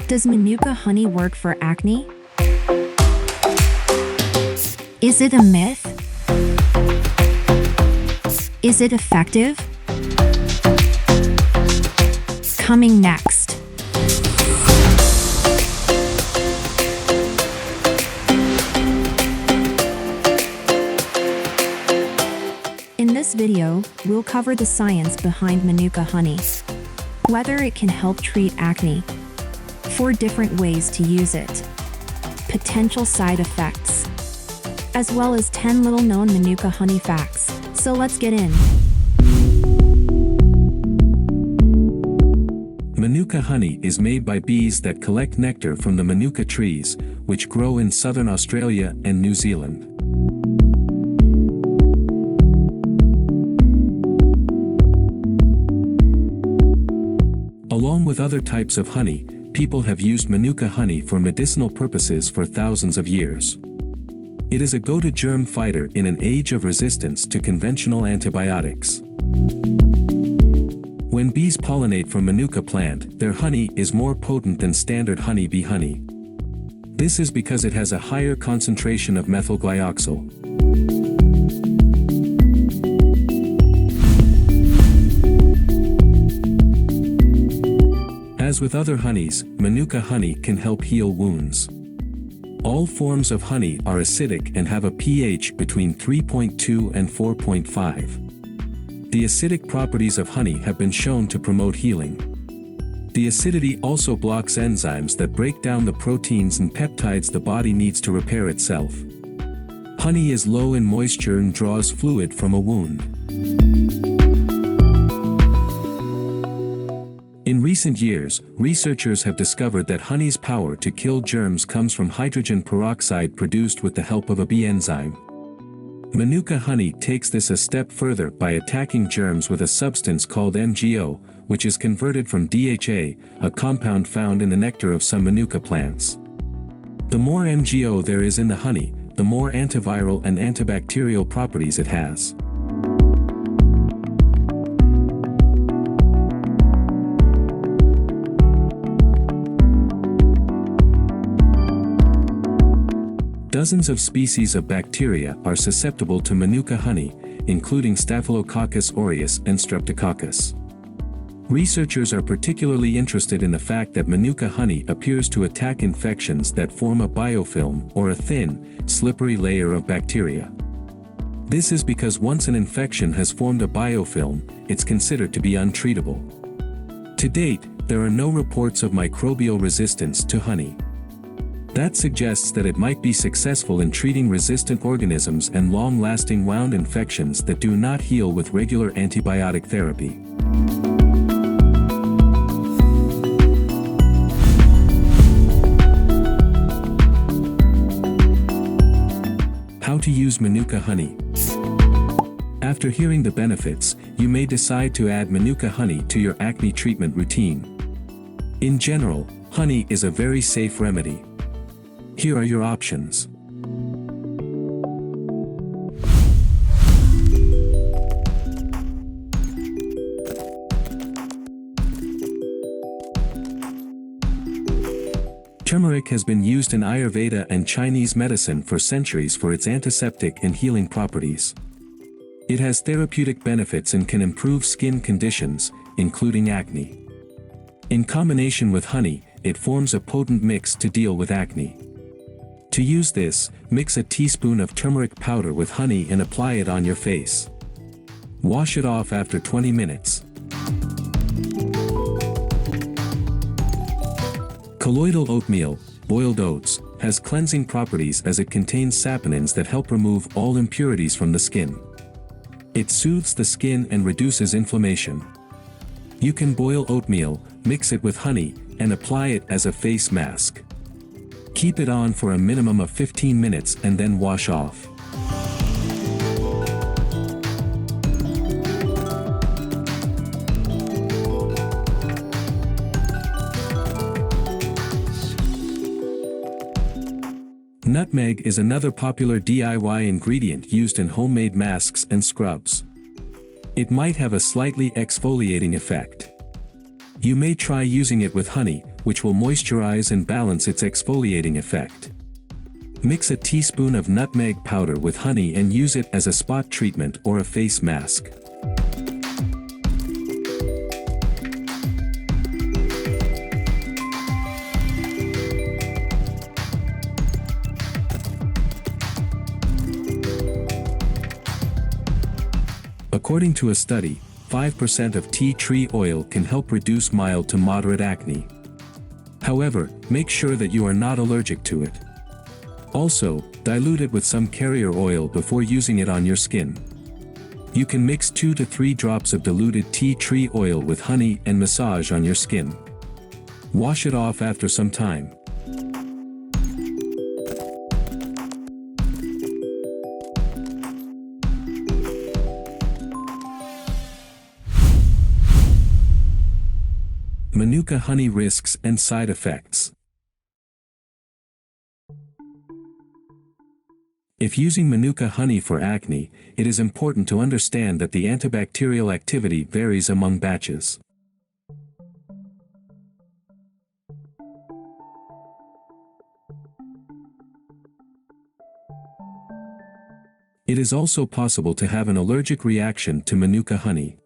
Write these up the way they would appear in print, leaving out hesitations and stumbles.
Does Manuka honey work for acne? Is it a myth? Is it effective? Coming next. In this video, we'll cover the science behind Manuka honey, whether it can help treat acne, 4 different ways to use it, potential side effects, as well as 10 little known Manuka honey facts. So let's get in. Manuka honey is made by bees that collect nectar from the Manuka trees, which grow in southern Australia and New Zealand. Along with other types of honey, people have used Manuka honey for medicinal purposes for thousands of years. It is a go-to germ fighter in an age of resistance to conventional antibiotics. When bees pollinate from Manuka plant, their honey is more potent than standard honeybee honey. This is because it has a higher concentration of methylglyoxal. As with other honeys, Manuka honey can help heal wounds. All forms of honey are acidic and have a pH between 3.2 and 4.5. The acidic properties of honey have been shown to promote healing. The acidity also blocks enzymes that break down the proteins and peptides the body needs to repair itself. Honey is low in moisture and draws fluid from a wound. In recent years, researchers have discovered that honey's power to kill germs comes from hydrogen peroxide produced with the help of a bee enzyme. Manuka honey takes this a step further by attacking germs with a substance called MgO, which is converted from DHA, a compound found in the nectar of some Manuka plants. The more MgO there is in the honey, the more antiviral and antibacterial properties it has. Dozens of species of bacteria are susceptible to Manuka honey, including Staphylococcus aureus and Streptococcus. Researchers are particularly interested in the fact that Manuka honey appears to attack infections that form a biofilm or a thin, slippery layer of bacteria. This is because once an infection has formed a biofilm, it's considered to be untreatable. To date, there are no reports of microbial resistance to honey. That suggests that it might be successful in treating resistant organisms and long-lasting wound infections that do not heal with regular antibiotic therapy. How to use Manuka honey. After hearing the benefits, you may decide to add Manuka honey to your acne treatment routine. In general, honey is a very safe remedy. Here are your options. Turmeric has been used in Ayurveda and Chinese medicine for centuries for its antiseptic and healing properties. It has therapeutic benefits and can improve skin conditions, including acne. In combination with honey, it forms a potent mix to deal with acne. To use this, mix a teaspoon of turmeric powder with honey and apply it on your face. Wash it off after 20 minutes. Colloidal oatmeal, boiled oats, has cleansing properties as it contains saponins that help remove all impurities from the skin. It soothes the skin and reduces inflammation. You can boil oatmeal, mix it with honey, and apply it as a face mask. Keep it on for a minimum of 15 minutes and then wash off. Nutmeg is another popular DIY ingredient used in homemade masks and scrubs. It might have a slightly exfoliating effect. You may try using it with honey, which will moisturize and balance its exfoliating effect. Mix a teaspoon of nutmeg powder with honey and use it as a spot treatment or a face mask. According to a study, 5% of tea tree oil can help reduce mild to moderate acne. However, make sure that you are not allergic to it. Also, dilute it with some carrier oil before using it on your skin. You can mix 2 to 3 drops of diluted tea tree oil with honey and massage on your skin. Wash it off after some time. Manuka honey risks and side effects. If using Manuka honey for acne, it is important to understand that the antibacterial activity varies among batches. It is also possible to have an allergic reaction to Manuka honey.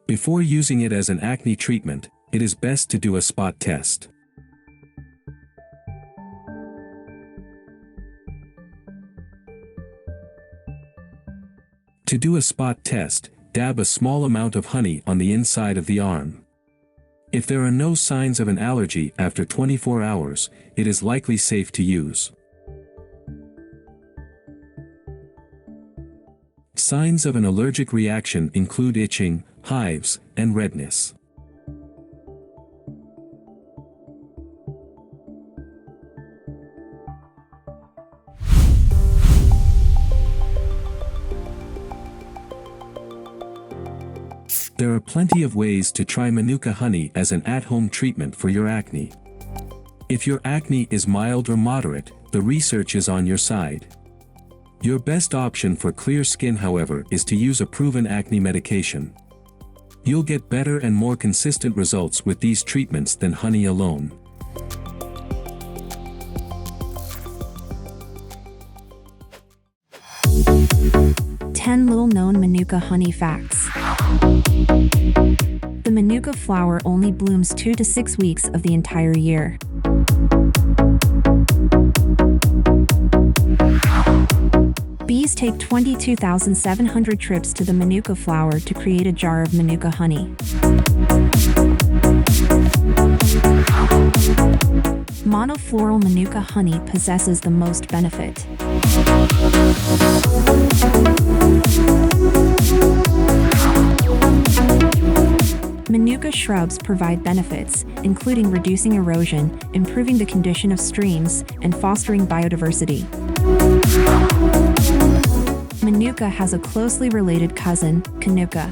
Before using it as an acne treatment, it is best to do a spot test. To do a spot test, dab a small amount of honey on the inside of the arm. If there are no signs of an allergy after 24 hours, it is likely safe to use. Signs of an allergic reaction include itching, hives, and redness. There are plenty of ways to try Manuka honey as an at-home treatment for your acne. If your acne is mild or moderate, the research is on your side. Your best option for clear skin, however, is to use a proven acne medication. You'll get better and more consistent results with these treatments than honey alone. Ten little-known Manuka honey facts. The Manuka flower only blooms 2 to 6 weeks of the entire year. Bees take 22,700 trips to the Manuka flower to create a jar of Manuka honey. Monofloral Manuka honey possesses the most benefit. Manuka shrubs provide benefits, including reducing erosion, improving the condition of streams, and fostering biodiversity. Manuka has a closely related cousin, Kanuka.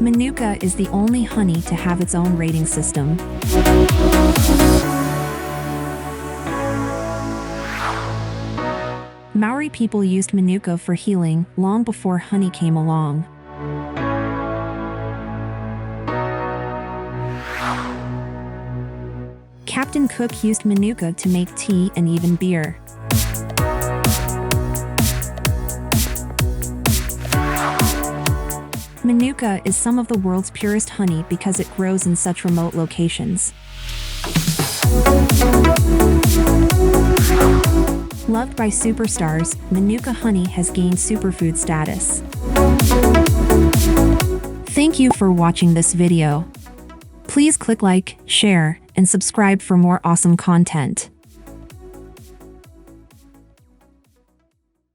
Manuka is the only honey to have its own rating system. Maori people used Manuka for healing long before honey came along. Captain Cook used Manuka to make tea and even beer. Manuka is some of the world's purest honey because it grows in such remote locations. Loved by superstars, Manuka honey has gained superfood status. Thank you for watching this video. Please click like, share, and subscribe for more awesome content.